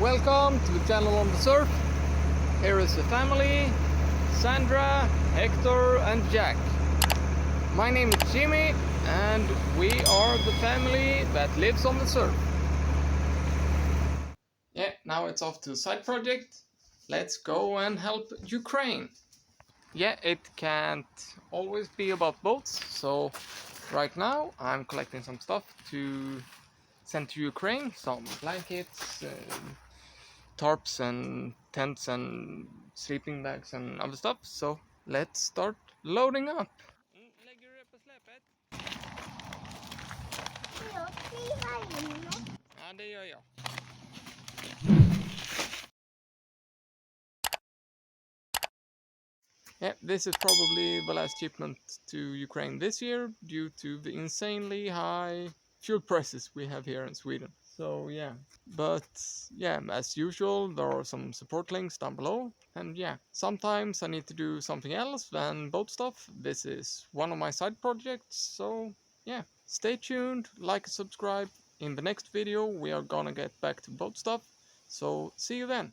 Welcome to the channel on the surf. Here is the family, Sandra, Hector and Jack. My name is Jimmy and we are the family that lives on the surf. Yeah, now it's off to a side project. Let's go and help Ukraine. Yeah, it can't always be about boats, so right now I'm collecting some stuff to send to Ukraine, some blankets, tarps and tents and sleeping bags and other stuff. So let's start loading up. Lägger du det på släpet? Ja, det gör jag. Yeah, this is probably the last shipment to Ukraine this year due to the insanely high fuel prices we have here in Sweden. So yeah, but yeah, as usual, there are some support links down below. And yeah, sometimes I need to do something else than boat stuff. This is one of my side projects. So yeah, stay tuned, like and subscribe. In the next video, we are gonna get back to boat stuff. So see you then.